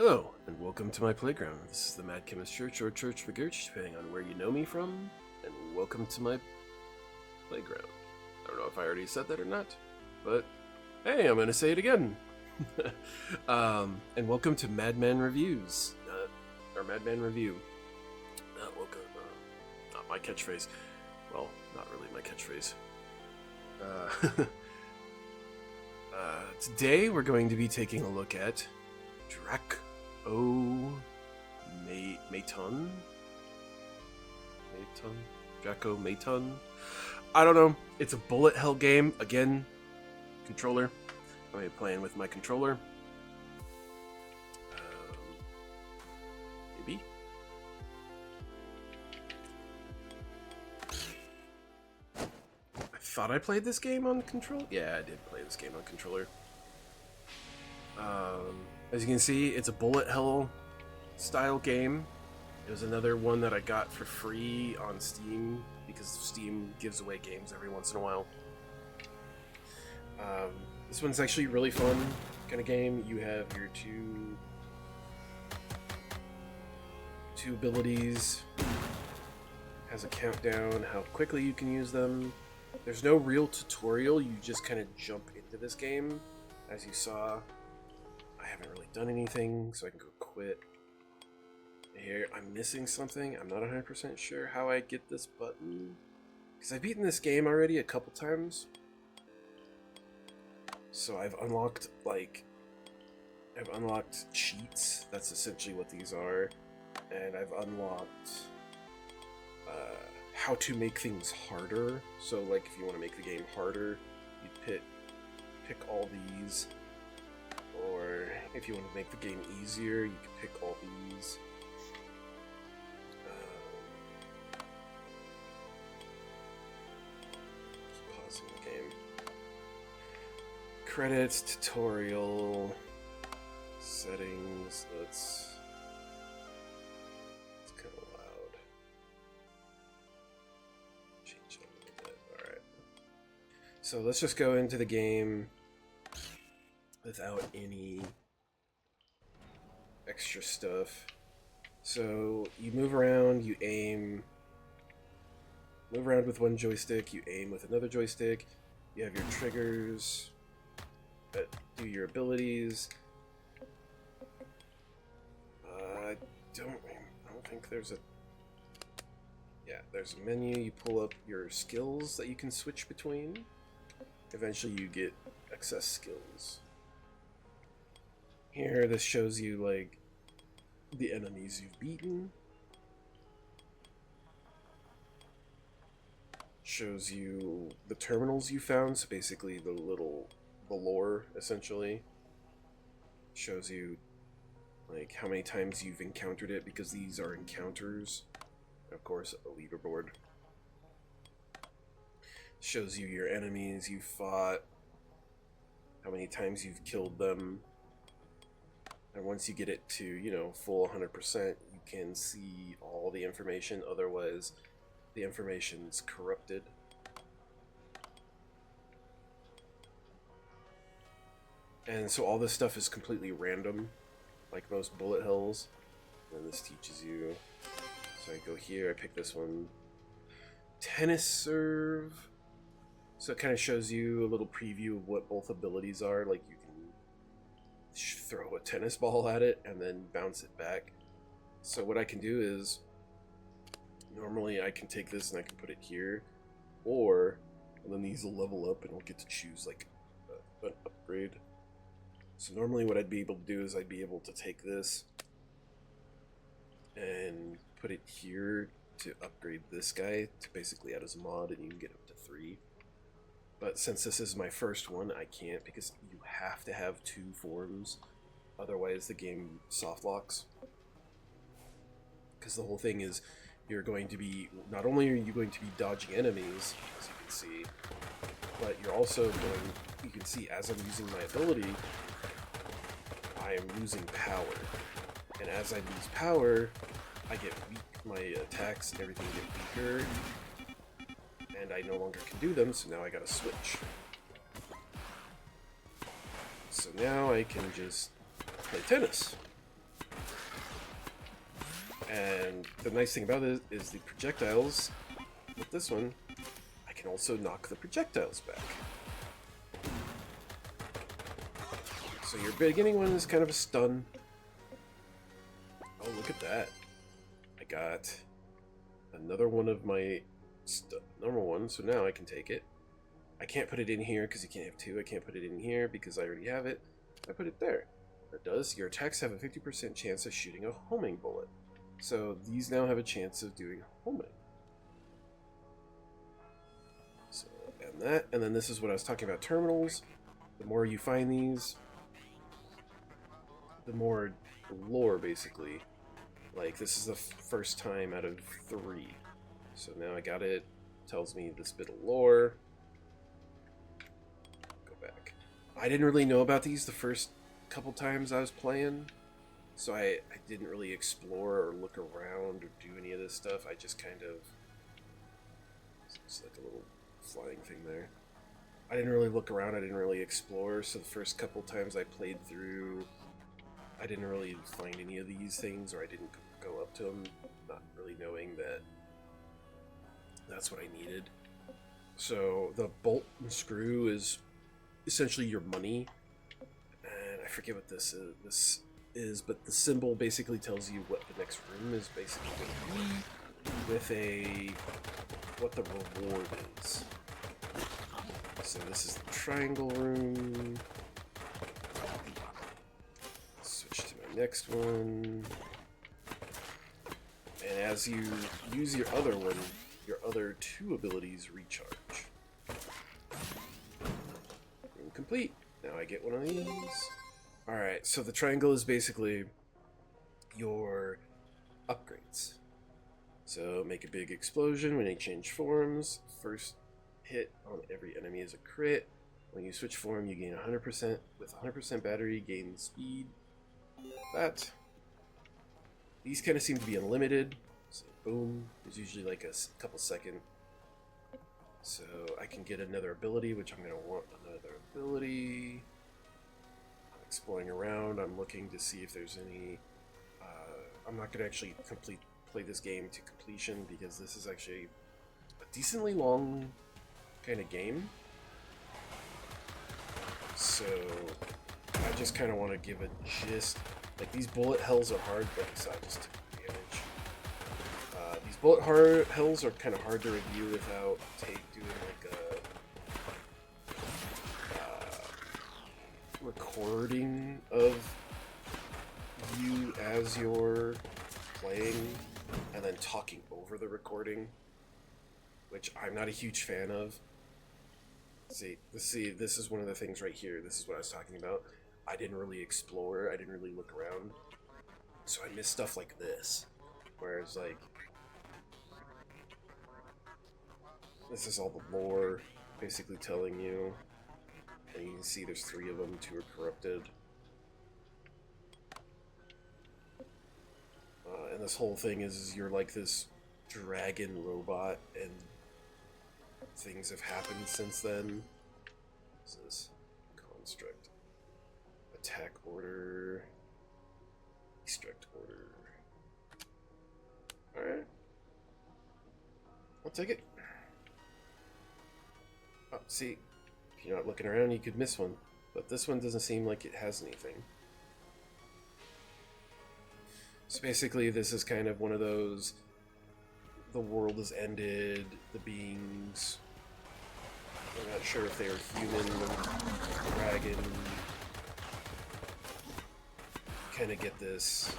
Hello, and welcome to my playground. This is the Mad Chemist Church, or Church McGurch, depending on where you know me from, and welcome to my playground. I don't know if I already said that or not, but hey, I'm gonna say it again. And welcome to Madman Reviews, or Madman Review. Welcome, not my catchphrase. Well, not really my catchphrase. Today we're going to be taking a look at Dracomaton? I don't know. It's a bullet hell game. Again, controller. I'm going to be playing with my controller. Maybe. I thought I played this game on controller. Yeah, I did play this game on controller. As you can see, it's a bullet hell style game. It was another one that I got for free on Steam because Steam gives away games every once in a while. This one's actually really fun kind of game. You have your two abilities. Has a countdown, how quickly you can use them. There's no real tutorial, you just kind of jump into this game. As you saw, I haven't really done anything, so I can go quit. Here, I'm missing something. I'm not 100% sure how I get this button. Because I've beaten this game already a couple times. So I've unlocked, cheats. That's essentially what these are. And I've unlocked how to make things harder. So, like, if you want to make the game harder, you pick all these. Or if you want to make the game easier, you can pick all these. Keep pausing the game. Credits, tutorial, settings. It's kind of loud. Change it a little bit. Alright. So let's just go into the game without any extra stuff. So you move around, you aim. Move around with one joystick, you aim with another joystick. You have your triggers that do your abilities. I don't think there's a... Yeah, there's a menu. You pull up your skills that you can switch between. Eventually you get excess skills. Here, this shows you, like, the enemies you've beaten. Shows you the terminals you found, so basically the lore, essentially. Shows you, like, how many times you've encountered it, because these are encounters. And of course, a leaderboard. Shows you your enemies you've fought, how many times you've killed them. And once you get it to, full 100%, you can see all the information. Otherwise, the information's corrupted. And so all this stuff is completely random, like most bullet hells. And this teaches you. So I go here, I pick this one. Tennis serve. So it kind of shows you a little preview of what both abilities are. Like, you can throw a tennis ball at it and then bounce it back. So what I can do is, normally I can take this and I can put it here, and then these will level up and I'll get to choose like an upgrade. So normally what I'd be able to do is I'd be able to take this and put it here to upgrade this guy to basically add as a mod, and you can get up to 3. But since this is my first one, I can't, because you have to have 2 forms, otherwise the game soft locks. Because the whole thing is, you're going to be, not only are you going to be dodging enemies, as you can see, but you're also going, you can see as I'm using my ability, I am losing power. And as I lose power, I get weak, my attacks and everything get weaker. And I no longer can do them, so now I gotta switch. So now I can just play tennis. And the nice thing about it is the projectiles, with this one, I can also knock the projectiles back. So your beginning one is kind of a stun. Oh, look at that. I got another one of my normal ones, so now I can take it. I can't put it in here because you can't have two. I can't put it in here because I already have it. I put it there. That does. Your attacks have a 50% chance of shooting a homing bullet. So these now have a chance of doing homing. So, and that, and then this is what I was talking about, terminals. The more you find these, the more lore, basically. Like, this is the first time out of 3. So now I got it. Tells me this bit of lore. Go back. I didn't really know about these the first couple times I was playing. So I didn't really explore or look around or do any of this stuff. I just kind of... It's like a little flying thing there. I didn't really look around. I didn't really explore. So the first couple times I played through, I didn't really find any of these things, or I didn't go up to them, not really knowing that that's what I needed. So the bolt and screw is essentially your money, and I forget what this is, but the symbol basically tells you what the next room is basically going to be, with what the reward is. So this is the triangle room. Switch to my next one. And as you use your other one, your other 2 abilities recharge. Room complete. Now I get one of these. Alright, so the triangle is basically your upgrades. So make a big explosion when you change forms. First hit on every enemy is a crit. When you switch form, you gain 100%. With 100% battery, gain speed. That. These kind of seem to be unlimited. So boom, there's usually like a couple second. So I can get another ability, which I'm going to want another ability. I'm exploring around. I'm looking to see if there's any... I'm not going to actually play this game to completion, because this is actually a decently long kind of game. So I just kind of want to give a gist. Like, these bullet hells are hard, but so I just took damage. These bullet hells are kind of hard to review without doing like a recording of you as you're playing, and then talking over the recording, which I'm not a huge fan of. See, this is one of the things right here. This is what I was talking about. I didn't really explore. I didn't really look around. So I missed stuff like this. Whereas, like, this is all the lore basically telling you. And you can see there's 3 of them. 2 are corrupted. And this whole thing is you're like this dragon robot, and things have happened since then. This is construct. Attack order. Extract order. Alright. I'll take it. Oh, see, if you're not looking around, you could miss one. But this one doesn't seem like it has anything. So basically, this is kind of one of those, the world has ended, the beings, I'm not sure if they are human or dragon, kind of get this.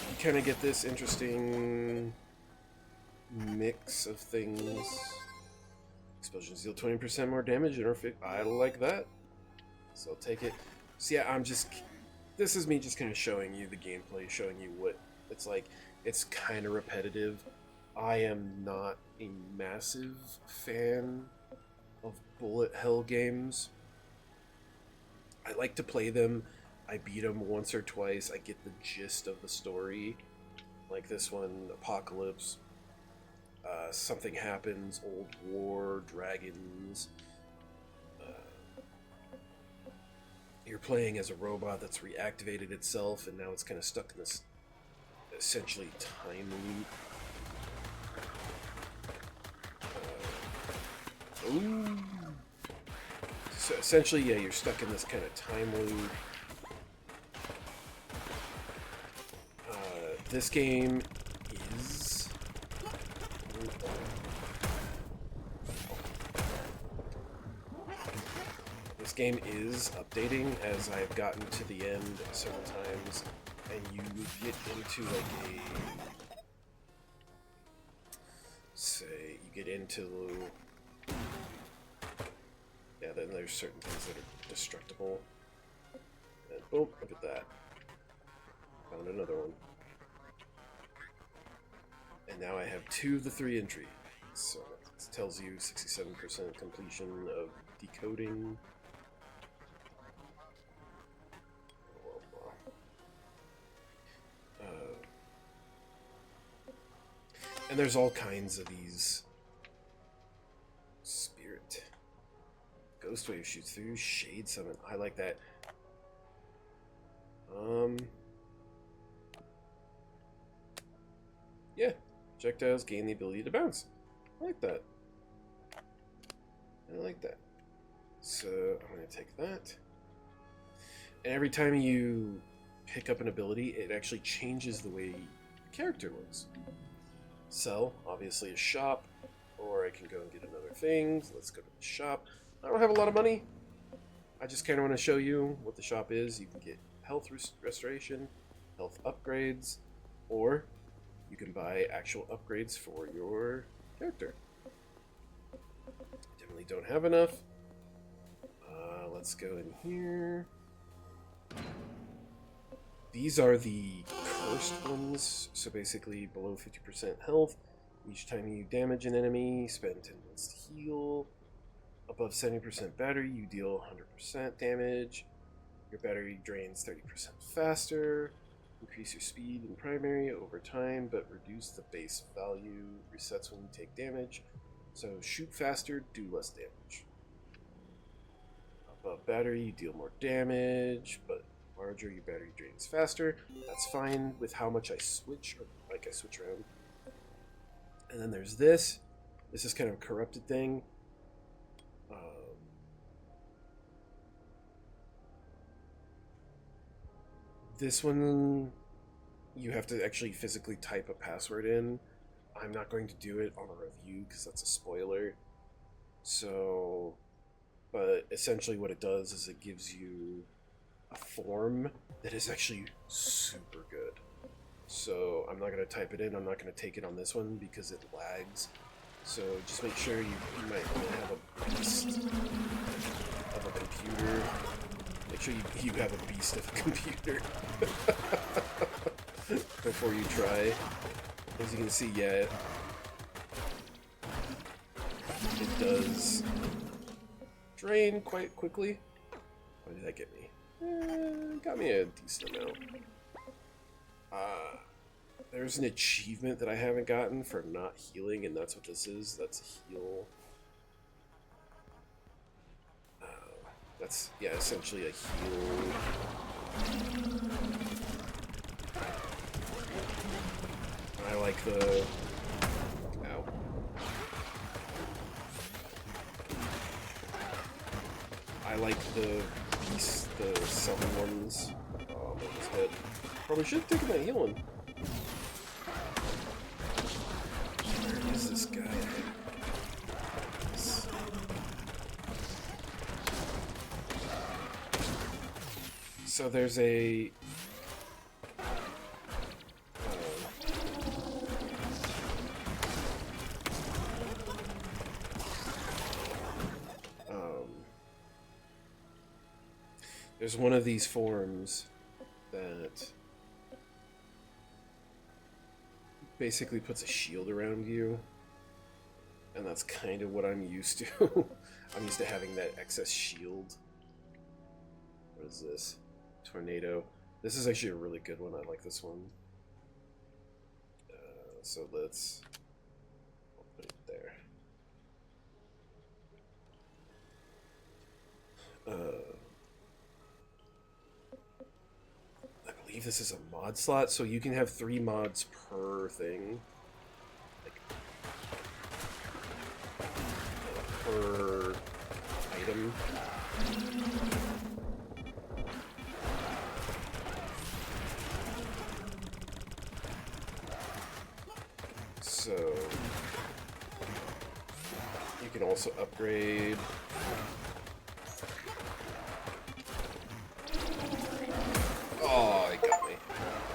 You kind of get this interesting mix of things. Explosions deal 20% more damage. I like that, so I'll take it. So yeah, this is me just kind of showing you the gameplay, showing you what it's like. It's kind of repetitive. I am not a massive fan of bullet hell games. I like to play them I beat them once or twice. I get the gist of the story. Like this one, Apocalypse. Something happens, old war, dragons. You're playing as a robot that's reactivated itself, and now it's kind of stuck in this essentially time loop. Ooh. So essentially, yeah, you're stuck in this kind of time loop. This game is... This game is updating as I've gotten to the end several times, and you get into like a... Say, you get into... Yeah, then there's certain things that are destructible. And boom, look at that. Found another one. And now I have 2 of the 3 entries. So it tells you 67% completion of decoding. And there's all kinds of these. Spirit. Ghost Wave shoots through. Shade Summon. I like that. Yeah. Projectiles gain the ability to bounce. I like that. I like that. So I'm going to take that. And every time you pick up an ability, it actually changes the way the character looks. Sell, obviously a shop, or I can go and get another thing. So let's go to the shop. I don't have a lot of money. I just kind of want to show you what the shop is. You can get health restoration, health upgrades, or you can buy actual upgrades for your character. Definitely don't have enough. Let's go in here. These are the cursed ones, so basically below 50% health. Each time you damage an enemy, spend 10 minutes to heal. Above 70% battery, you deal 100% damage. Your battery drains 30% faster. Increase your speed in primary over time, but reduce the base value. Resets when you take damage. So shoot faster, do less damage. Above battery, you deal more damage, but larger, your battery drains faster. That's fine with how much I switch, or like I switch around. And then there's this. This is kind of a corrupted thing. This one, you have to actually physically type a password in. I'm not going to do it on a review because that's a spoiler. So, but essentially what it does is it gives you a form that is actually super good. So I'm not going to type it in. I'm not going to take it on this one because it lags. So just make sure you might have a beast of a computer. Make sure you have a beast of a computer before you try. As you can see, yeah, it does drain quite quickly. What did that get me? Got me a decent amount. There's an achievement that I haven't gotten for not healing, and that's what this is. That's a heal. That's, yeah, essentially a heal. I like the... Ow. I like the beast, the summon ones. Oh, I'm almost dead. Probably should have taken that healing. Where is this guy? So there's a... there's one of these forms that basically puts a shield around you, and that's kind of what I'm used to. I'm used to having that excess shield. What is this? Tornado. This is actually a really good one. I like this one. So let's put it there. I believe this is a mod slot, so you can have 3 mods per thing. Like, per item. So you can also upgrade. Oh, it got me.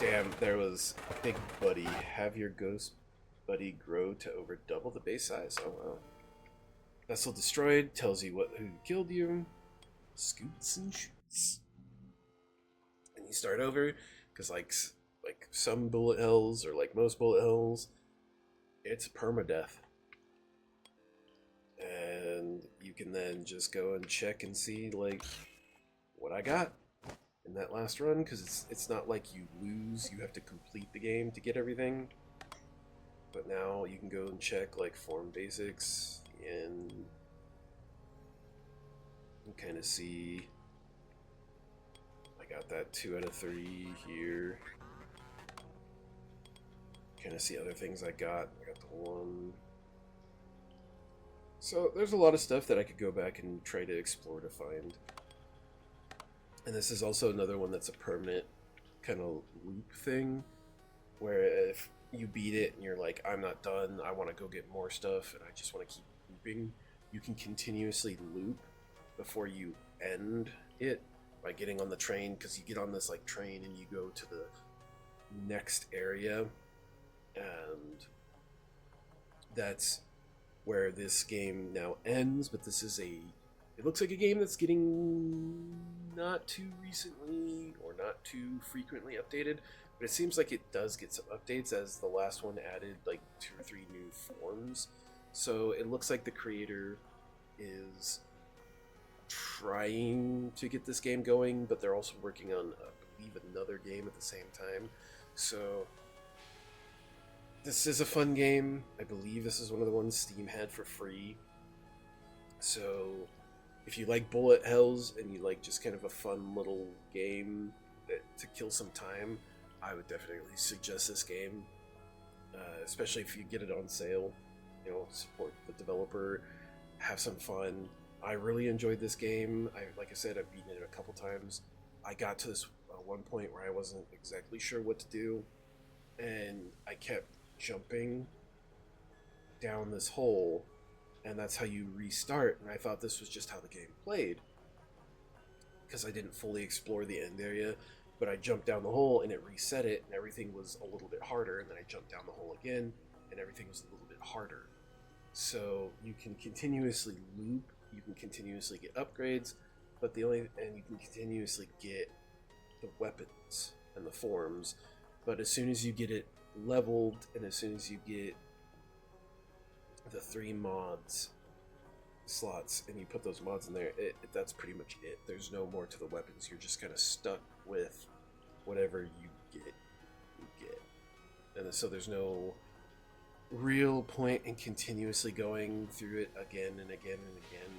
Damn, there was Big Buddy. Have your ghost buddy grow to over double the base size. Oh wow. Vessel destroyed tells you who killed you. Scoots and shoots. And you start over because like some bullet hells or like most bullet hells, it's permadeath. And you can then just go and check and see like what I got in that last run, because it's not like you lose, you have to complete the game to get everything. But now you can go and check like form basics and kind of see I got that 2 out of 3 here. Kind of see other things I got the 1. So there's a lot of stuff that I could go back and try to explore to find. And this is also another one that's a permanent kind of loop thing, where if you beat it and you're like, I'm not done, I want to go get more stuff and I just want to keep looping, you can continuously loop before you end it by getting on the train, because you get on this like train and you go to the next area, and that's where this game now ends. But this is it looks like a game that's getting not too recently or not too frequently updated, but it seems like it does get some updates, as the last one added like 2 or 3 new forms. So it looks like the creator is trying to get this game going, but they're also working on, I believe, another game at the same time. So this is a fun game. I believe this is one of the ones Steam had for free. So if you like bullet hells and you like just kind of a fun little game to kill some time, I would definitely suggest this game, especially if you get it on sale. You know, support the developer, have some fun. I really enjoyed this game. Like I said, I've beaten it a couple times. I got to this one point where I wasn't exactly sure what to do, and I kept jumping down this hole, and that's how you restart. And I thought this was just how the game played, because I didn't fully explore the end area, but I jumped down the hole and it reset it, and everything was a little bit harder, and then I jumped down the hole again and everything was a little bit harder. So you can continuously loop, you can continuously get upgrades, but you can continuously get the weapons and the forms. But as soon as you get it leveled, and as soon as you get the 3 mods slots and you put those mods in there, that's pretty much it. There's no more to the weapons. You're just kind of stuck with whatever you get. And so there's no real point in continuously going through it again and again and again,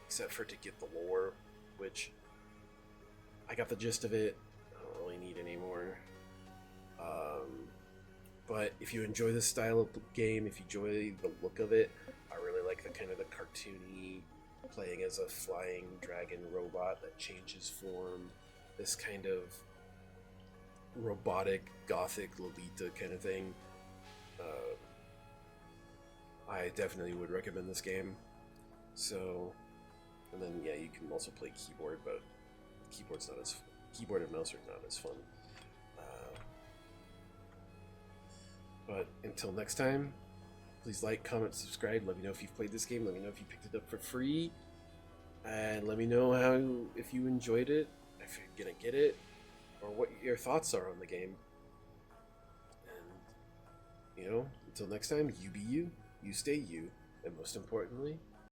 except for to get the lore, which I got the gist of it. I don't really need any more. But if you enjoy this style of game, if you enjoy the look of it, I really like the kind of the cartoony, playing as a flying dragon robot that changes form, this kind of robotic, gothic Lolita kind of thing. I definitely would recommend this game. So, and then yeah, you can also play keyboard, but keyboard and mouse are not as fun. But until next time, please like, comment, subscribe. Let me know if you've played this game. Let me know if you picked it up for free, and let me know if you enjoyed it, if you're gonna get it, or what your thoughts are on the game. And until next time, you be you, you stay you, and most importantly,